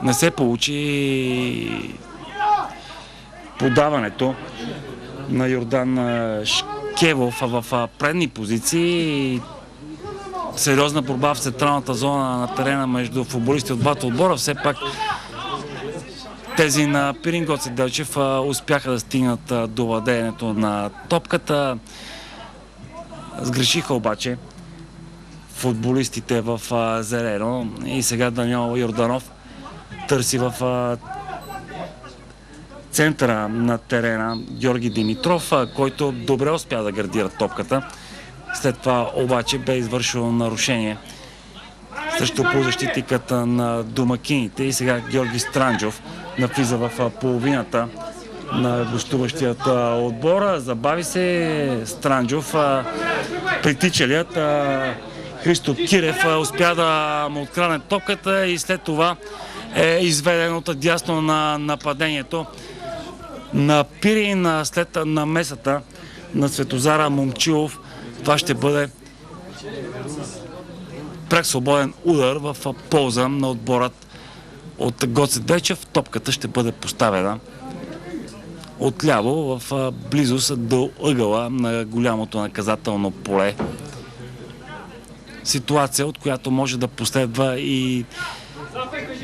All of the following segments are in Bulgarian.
Не се получи подаването на Йордан Шкевов в предни позиции. Сериозна борба в централната зона на терена между футболисти от двата отбора. Все пак тези на Пирин Гоце Делчев успяха да стигнат до владеенето на топката. Сгрешиха обаче футболистите в зелено и сега Даниел Йорданов търси в центъра на терена Георги Димитров, който добре успя да гардира топката. След това обаче бе извършило нарушение срещу полузащитниката на домакините и сега Георги Странджов навлиза в половината на гостуващият отбор. Забави се Странджов. Притичалият Христо Кирев успя да му открадне топката и след това е изведен от дясно на нападението на Пирин. След намесата на Светозара Момчилов това ще бъде прак свободен удар в полза на отборът от Гоце Делчев. Топката ще бъде поставена отляво в близост до ъгъла на голямото наказателно поле. Ситуация, от която може да последва и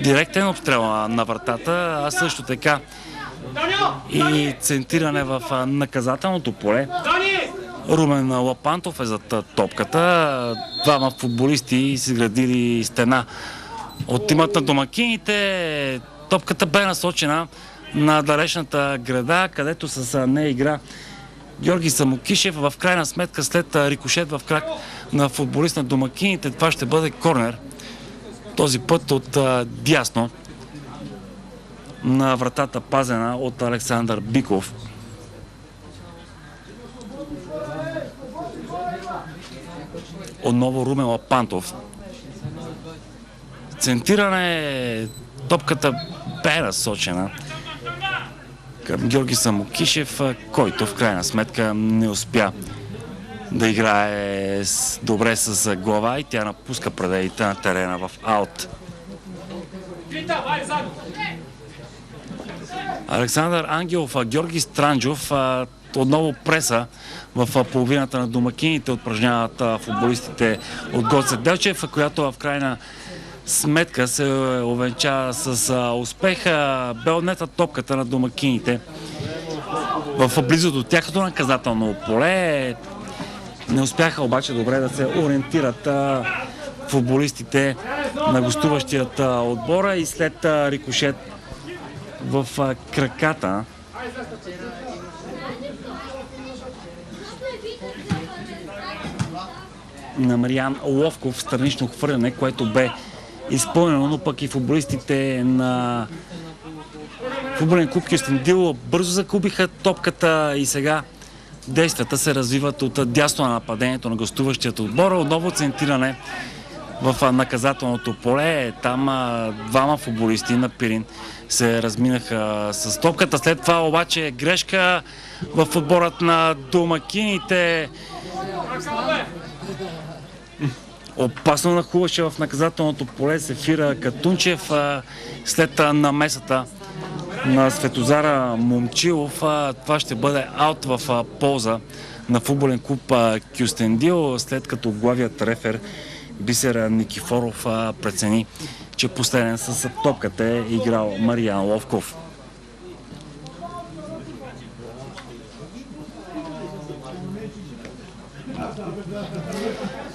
директен обстрел на вратата, а също така и центриране в наказателното поле. Румен Лапантов е зад топката. Двама футболисти си градили стена от имат на домакините. Топката бе насочена на далечната града, където с нея игра Георги Самокишев. В крайна сметка, след рикошет в крак на футболист на домакините, това ще бъде корнер. Този път от дясно на вратата, пазена от Александър Биков. Отново Румен Лапантов. Центиране. Топката бе насочена към Георги Самокишев, който в крайна сметка не успя да играе добре с глава и тя напуска пределите на терена в аут. Александър Ангелов, Георги Странджов отново преса в половината на домакините упражняват футболистите от Гоце Делчев, която в крайна сметка се увенча с успеха. Бе отнета топката на домакините в близо до тяхното наказателно поле. Не успяха обаче добре да се ориентират футболистите на гостуващият отбора и след рикошет в краката на Мариан Ловков странично хвърляне, което бе изпълнено, но пък и футболистите на футболен клуб Кюстендил бързо загубиха топката и сега действията се развиват от дясно на нападението на гостуващият отбор. Отново центриране в наказателното поле. Там двама футболисти на Пирин се разминаха с топката. След това обаче грешка в отборът на домакините. Опасно нахуваше в наказателното поле Сефира Катунчев след намесата на Светозара Момчилов. Това ще бъде аут в полза на футболен клуб Кюстендил, след като главият рефер Бисер Никифоров прецени, че последен с топката е играл Мариан Ловков.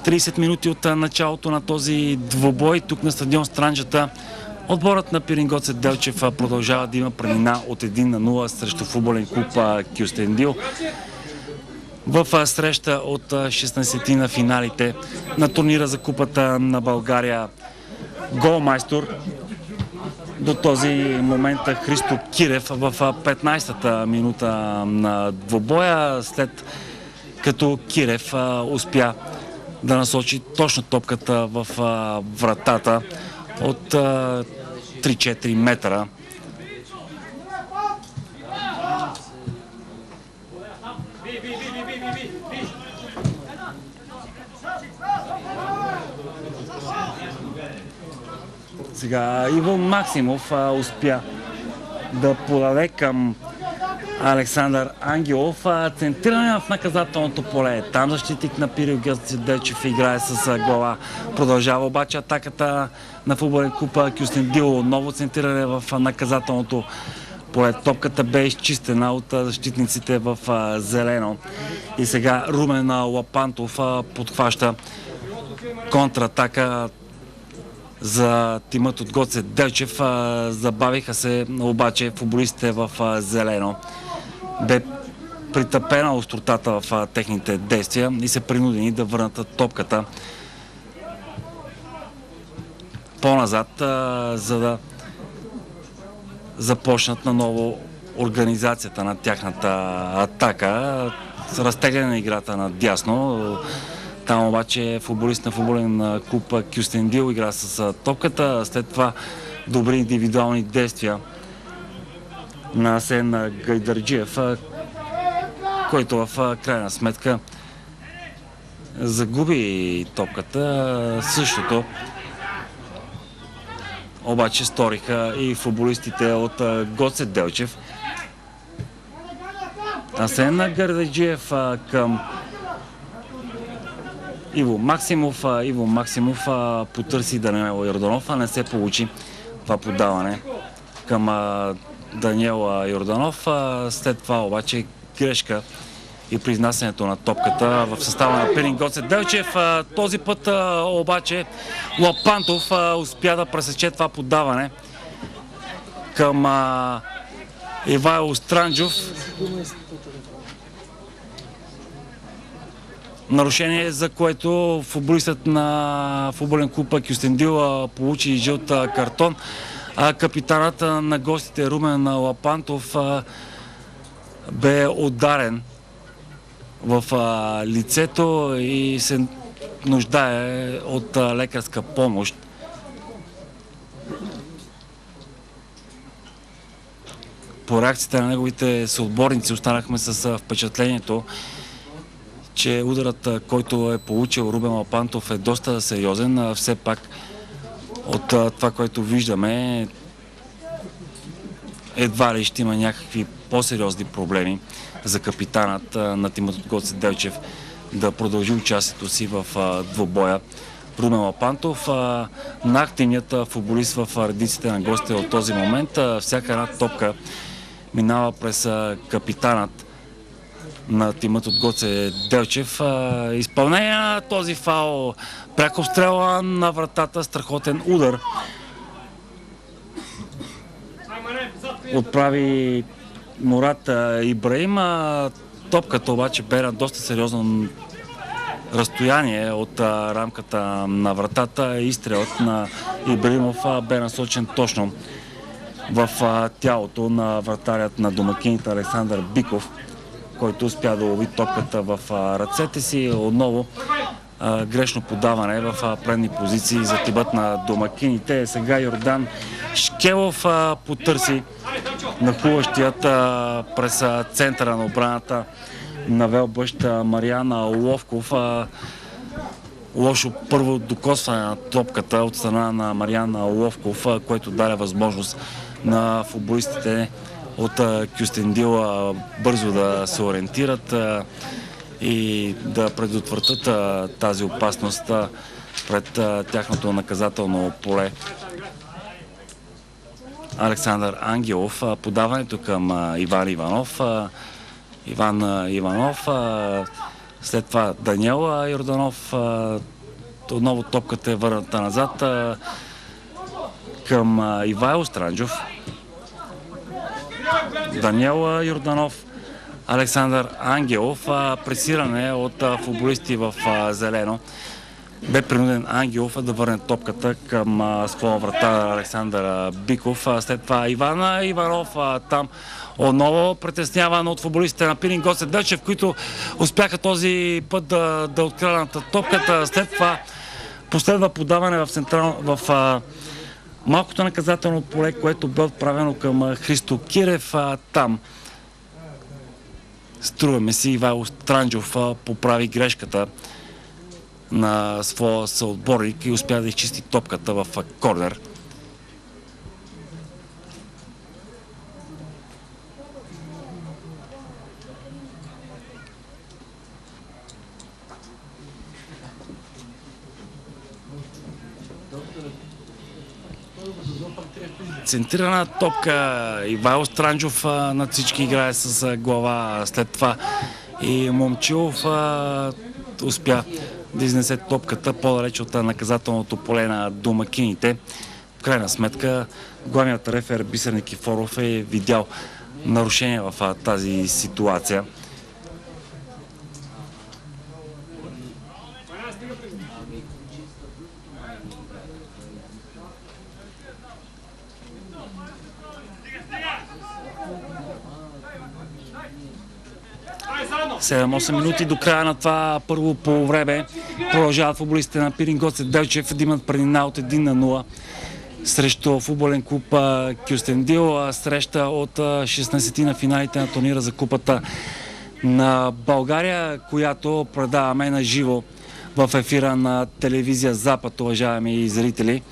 Тридесет минути от началото на този двубой тук на стадион Странджата. Отборът на Пирин Гоце Делчев продължава да има преднина от 1-0 срещу футболен клуб Кюстендил. В среща от 16 на финалите на турнира за Купата на България голмайстор до този момент Христо Кирев в 15-та минута на двубоя, след като Кирев успя да насочи точно топката в вратата от 3-4 метра. Сега Иво Максимов успя да подаде към Александър Ангелов. Центриране в наказателното поле. Там защитник на Пирил Гьоцедълчев играе с глава. Продължава обаче атаката на футболен клуб Кюстендил. Ново центриране в наказателното поле. Топката бе изчистена от защитниците в зелено. И сега Румен Лапантов подхваща контратака за тимът от Гоце Делчев. Забавиха се обаче футболистите в зелено. Бе притъпена остротата в техните действия и се принудени да върнат топката по-назад, за да започнат наново организацията на тяхната атака. Разтегляне на играта надясно. Там обаче футболист на футболен клуб Кюстендил игра с топката. След това добри индивидуални действия на Асен Гайдарджиев, който в крайна сметка загуби топката. Същото обаче сториха и футболистите от Гоце Делчев. Асен Гайдарджиев към Иво Максимов. Иво Максимов потърси Даниел Йорданов, а не се получи това подаване към Даниел Йорданов. След това обаче грешка и произнасянето на топката в състава на Пирин Гоце Делчев. Този път обаче Лапантов успя да пресече това подаване към Ивайло Странджов. Нарушение, за което футболистът на футболен клуб Кюстендил получи жълт картон. Капитанът на гостите Румен Лапантов бе ударен в лицето и се нуждае от лекарска помощ. По реакцията на неговите съотборници останахме с впечатлението, че ударът, който е получил Румен Лапантов, е доста сериозен. Все пак от това, което виждаме, едва ли ще има някакви по-сериозни проблеми за капитанът на тимът от Гоце Делчев да продължи участието си в двубоя. Румен Лапантов, най-активният футболист в редиците на гостите от този момент. Всяка една топка минава през капитанът на тимът от Гоце Делчев. Изпълнение на този фаул, пряк обстрел на вратата, страхотен удар отправи Мурат Ибраим. Топката обаче бе на доста сериозно разстояние от рамката на вратата. Изстрелът на Ибраимов бе насочен точно в тялото на вратарят на домакините Александър Биков, който успя да лови топката в ръцете си. Отново грешно подаване в предни позиции за тибът на домакините. Сега Йордан Шкелов потърси нахлуващият през центъра на отбраната навел бъщ Мариан Ловков. Лошо първо докосване на топката от страна на Мариан Ловков, който даде възможност на футболистите от Кюстендил бързо да се ориентират и да предотвратят тази опасност пред тяхното наказателно поле. Александър Ангелов, подаването към Иван Иванов. Иван Иванов, след това Даниел Йорданов. Отново топката е върната назад към Ивайло Странджов. Даниел Йорданов, Александър Ангелов. Пресиране от футболисти в зелено. Бе принуден Ангелов да върне топката към своя врата Александър Биков. След това Иван Иванов там отново притесняван от футболистите на Пирин Гоце Делчев, които успяха този път да откраднат топката. След това последва подаване в малкото наказателно поле, което бе отправено към Христо Кирев. Там струваме си Ивайло Странджов поправи грешката на своя съотборник и успя да изчисти топката в корнер. Центрирана топка. Ивайло Странджов над всички играе с глава. След това и Момчилов успя да изнесе топката по-далеч от наказателното поле на домакините. В крайна сметка главният рефер Бисер Никифоров е видял нарушение в тази ситуация. Седем-осем минути до края на това първо полувреме. Продължават футболистите на Пирин Гоце Делчев да имат преднина от 1-0 срещу футболен клуб Кюстендил. Среща от 16 на финалите на турнира за купата на България, която предаваме на живо в ефира на телевизия Запад, уважаеми зрители.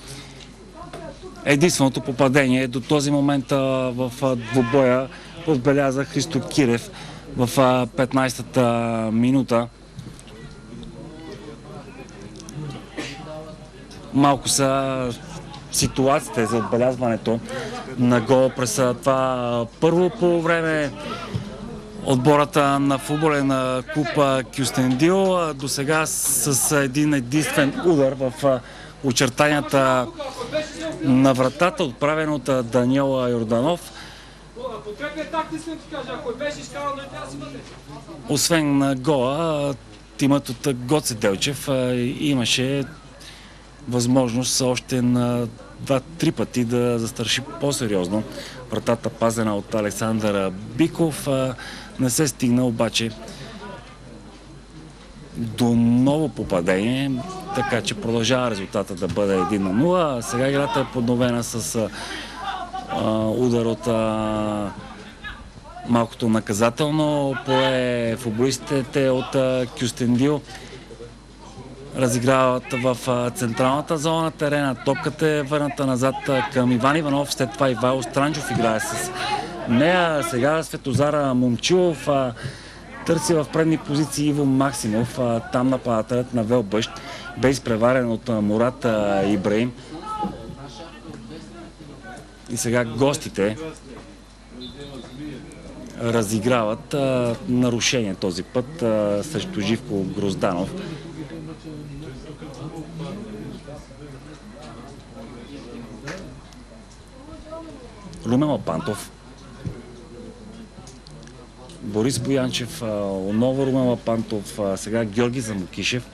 Единственото попадение до този момент в двубоя отбеляза Христо Кирев в 15-та минута. Малко са ситуациите за отбелязването на гол през това първо полувреме. Отбората на футболен клуб Кюстендил до сега с един единствен удар в очертанията на вратата, отправен от Даниел Йорданов. Освен на гола, тимът от Гоце Делчев имаше възможност още на 2-3 пъти да застраши по-сериозно вратата, пазена от Александър Биков. Не се стигна обаче до ново попадение, така че продължава резултата да бъде 1-0. Сега играта е подновена с удар от малкото наказателно поле. Футболистите от Кюстендил разиграват в централната зона на терена. Топката е върната назад към Иван Иванов. След това Ивайло Странджов играе с нея. Сега Светозар Момчилов търси в предни позиции Иво Максимов. Там нападателят на Велбъщ бе изпреварен от Мурат Ибраим. И сега гостите разиграват нарушение този път срещу Живко Грозданов. Румен Лапантов, Борис Боянчев, отново Румен Лапантов, сега Георги Замокишев.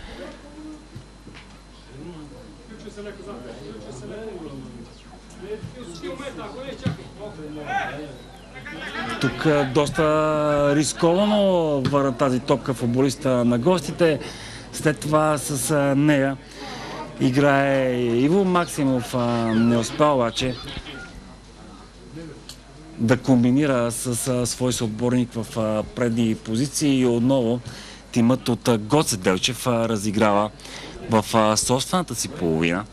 Тук доста рисковано върна тази топка футболиста на гостите. След това с нея играе Иво Максимов. Не успя обаче да комбинира с свой съотборник в предни позиции и отново тимът от Гоце Делчев разиграва в собствената си половина.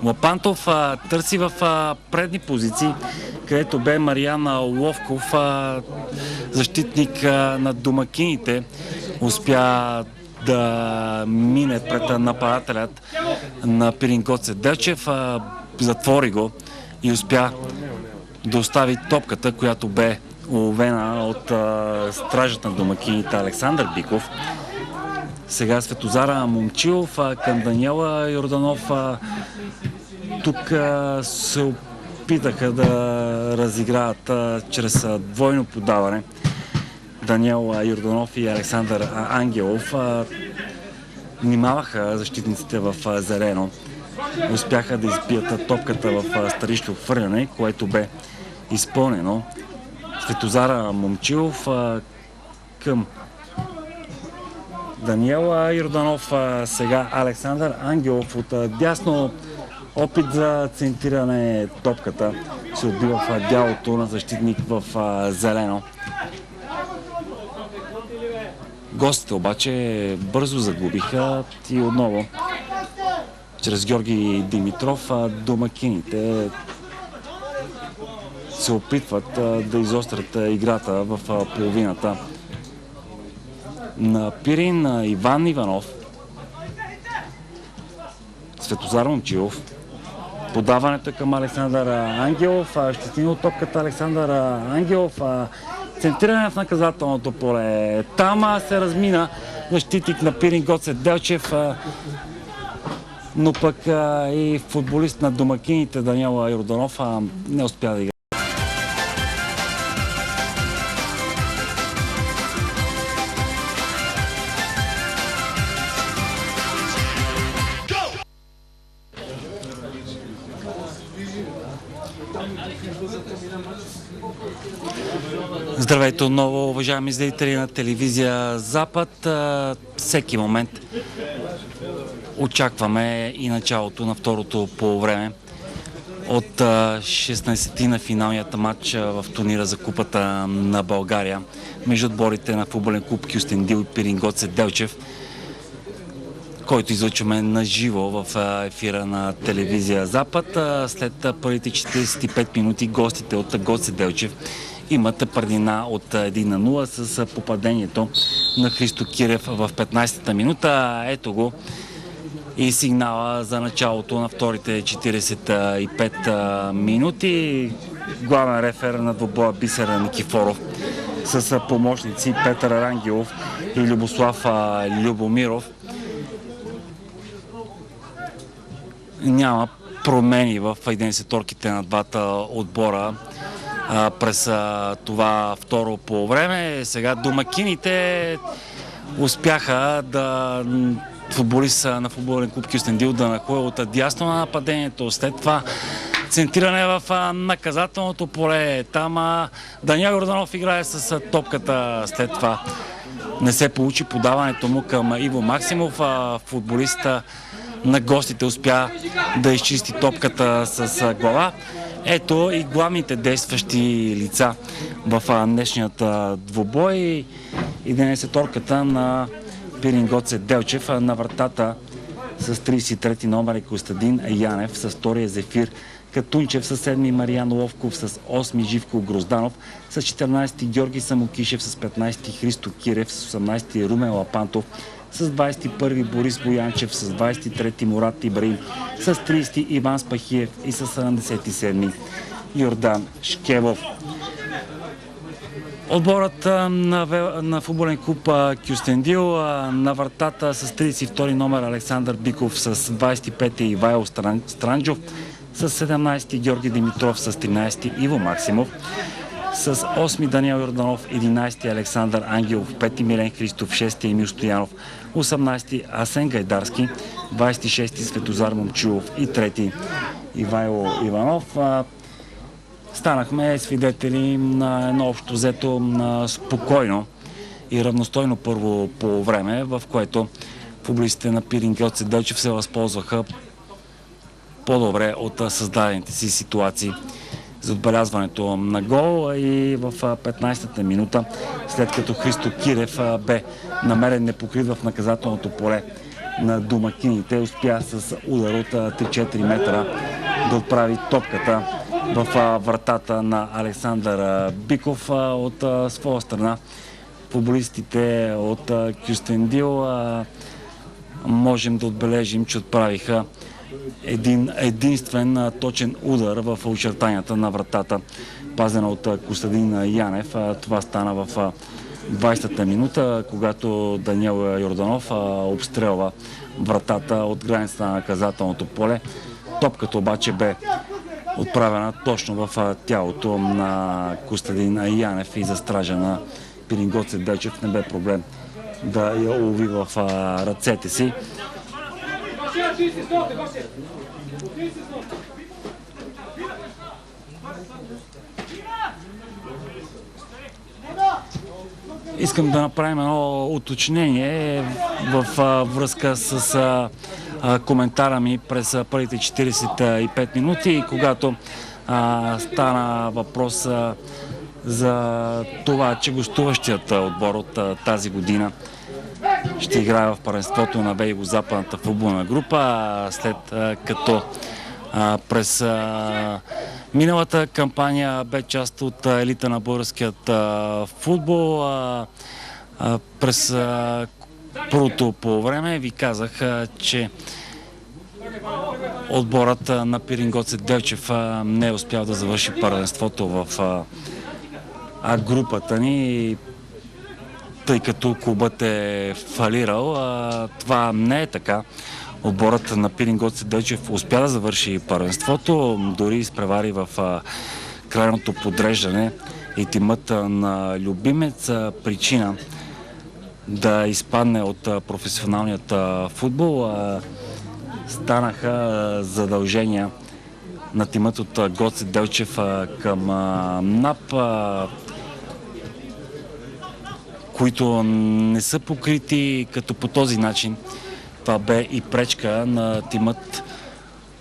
Лапантов търси в предни позиции, където бе Мариан Ловков, защитник на домакините. Успя да мине пред нападателят на Пирин Гоце Делчев, затвори го и успя да остави топката, която бе уловена от стражът на домакините Александър Биков. Сега Светозара Момчилов към Даниела Йорданов. Тук се опитаха да разиграват чрез двойно подаване Даниел Йорданов и Александър Ангелов. Внимаваха защитниците в зелено. Успяха да избият топката в старищо хвърляне, което бе изпълнено. Светозара Момчилов към Даниел Йорданов. Сега Александър Ангелов от дясно. Опит за центриране топката се отбива в дялото на защитник в зелено. Гостите обаче бързо загубиха и отново чрез Георги Димитров домакините се опитват да изострят играта в половината на Пирин. Иван Иванов, Светозар Момчилов, подаването към Александър Ангелов, ще стигне от топката Александър Ангелов, центриране в наказателното поле. Там се размина защитник на Пирин Гоце Делчев, но пък и футболист на домакините Даниел Йорданов не успя да играе. Здравейте отново, уважаеми зрители на телевизия Запад. Всеки момент очакваме и началото на второто полувреме от 16-ти на финалният матч в турнира за Купата на България между отборите на футболен клуб Кюстендил и Пирин Гоце Делчев, който излъчваме на живо в ефира на телевизия Запад. След първите 45 минути гостите от Гоце Делчев имат преднина от 1-0 с попадението на Христо Кирев в 15-та минута. Ето го и сигнала за началото на вторите 45 минути. Главен рефер на двубоя Бисер Никифоров с помощници Петър Рангелов и Любослав Любомиров. Няма промени в 11-торките на двата отбора през това второ полувреме. Сега домакините успяха да футболист на футболен клуб Кюстендил да нахлуе от дясно на нападението. След това центриране в наказателното поле. Там Даниел Йорданов играе с топката. След това не се получи подаването му към Иво Максимов. Футболиста на гостите успя да изчисти топката с глава. Ето и главните действащи лица в днешният двубой. 11-торката на Пирин Гоце Делчев. На вратата с 33-ти номер е Костадин Янев, с втория Зефир Катунчев, с 7-ми Мариан Ловков, с 8-ми Живко Грозданов, с 14-ти Георги Самокишев, с 15-ти Христо Кирев, с 18-ти Румен Лапантов, с 21-ви Борис Боянчев, с 23-ти Мурат Ибраим, с 30-ти Иван Спахиев и с 77-ми Йордан Шкебов. Отборът на футболен клуб Кюстендил на вратата с 32 номер Александър Биков, с 25-ти Ивайло Странджов, с 17-ти Георги Димитров, с 13-ти Иво Максимов, с 8-ми Даниел Йорданов, 11-ти Александър Ангелов, 5-ти Милен Христов, 6-ти Емил Стоянов, 18-ти Асен Гайдарски, 26-ти Светозар Момчилов и 3-ти Ивайло Иванов. Станахме свидетели на едно общо взето спокойно и равностойно първо полувреме, в което футболистите на Пирин Гоце Делчев се възползваха по-добре от създадените си ситуации за отбелязването на гол, и в 15-та минута, след като Христо Кирев бе намерен непокрит в наказателното поле на домакините, успя с удар от 3-4 метра да отправи топката в вратата на Александър Биков. От своя страна футболистите от Кюстендил можем да отбележим, че отправиха един единствен точен удар в очертанията на вратата, пазена от Костадин Янев. Това стана в 20-та минута, когато Даниел Йорданов обстрелва вратата от границата на наказателното поле. Топката обаче бе отправена точно в тялото на Костадин Янев и за стража на Пирин Гоце Делчев не бе проблем да я улови в ръцете си. Искам да направим едно уточнение в връзка с коментара ми през първите 45 минути, когато стана въпрос за това, че гостуващият отбор от тази година ще играе в първенството на Югозападната футболна група, след като през Миналата кампания бе част от елита на българският футбол. През първото по време ви казах, че отборът на Пирин Гоце Делчев не е успял да завърши първенството в групата ни, тъй като клубът е фалирал. Това не е така. Отборът на Пирин Гоце Делчев успя да завърши първенството, дори изпревари в крайното подреждане и тимът на Любимец. Причина да изпадне от професионалният футбол станаха задължения на тимът от Гоце Делчев към НАП, които не са покрити, като по този начин това бе и пречка на тимът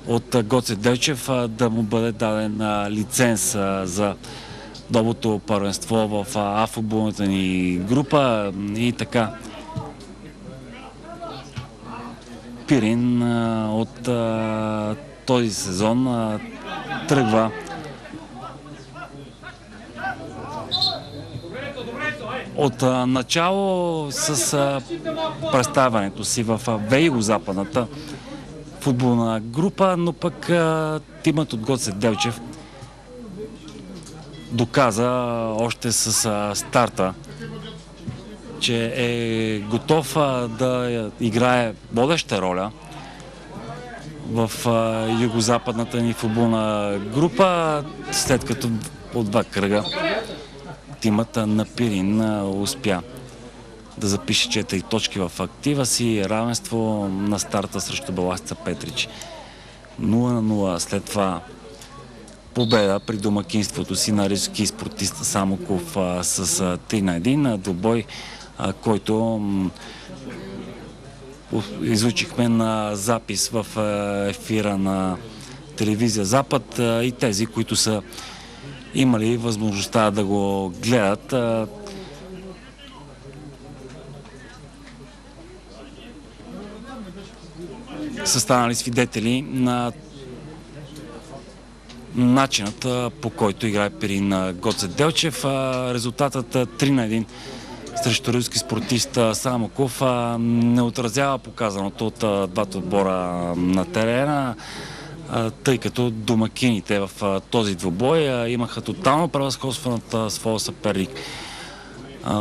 от Гоце Делчев да му бъде даден лиценз за новото първенство в футболната ни група. И така Пирин от този сезон тръгва от начало с представянето си в югозападната футболна група, но пък тимът от Гоце Делчев доказа още с старта, че е готов да играе водеща роля в югозападната ни футболна група, след като от два кръга тимът на Пирин успя да запише 4 точки в актива си, равенство на старта срещу Беласица Петрич 0-0. След това победа при домакинството си на Рижски спортист Самоков с 3-1. Двубой, който изучихме на запис в ефира на телевизия Запад, и тези, които са имали възможността да го гледат, са станали свидетели на начинът, по който играе Пирин Гоце Делчев. Резултатът 3-1 срещу рилски спортист Самоков не отразява показаното от двата отбора на терена, тъй като домакините в този двубой имаха тотално превъзходство над своя съперник.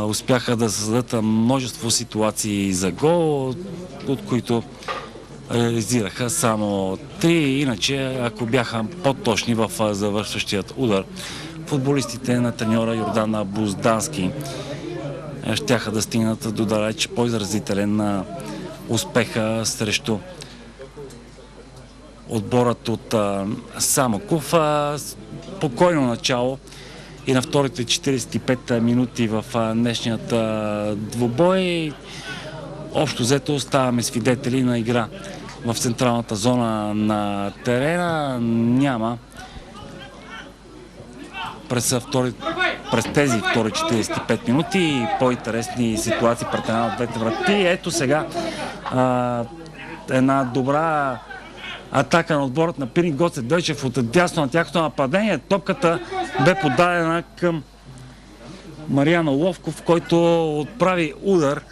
Успяха да създадат множество ситуации за гол, от които реализираха само 3. Иначе, ако бяха по-точни в завършващият удар, футболистите на треньора Йордан Буздански щяха да стигнат до далеч по-изразителен успеха срещу отборът от Самоков. Спокойно начало и на вторите 45 минути в днешният двубой. Общо взето ставаме свидетели на игра в централната зона на терена. Няма през тези втори 45 минути по-интересни ситуации пред една от двете врати. Ето сега една добра атака на отборът на Пирин Гоце Делчев от дясно на тяхното нападение. Топката бе подадена към Мариано Ловков, който отправи удар.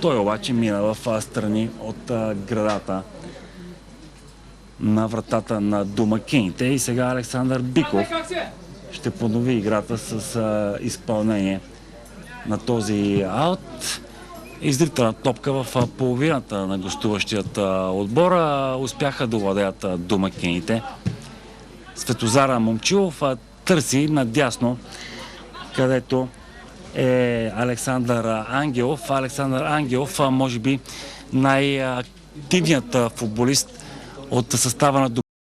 Той обаче мина в страни от градата на вратата на домакините. И сега Александър Биков ще поднови играта с изпълнение на този аут. Издритана топка в половината на гостуващият отбор. Успяха да овладеят домакините. Светозар Момчилов търси надясно, където е Александър Ангелов. Александър Ангелов, може би най-активният футболист от състава на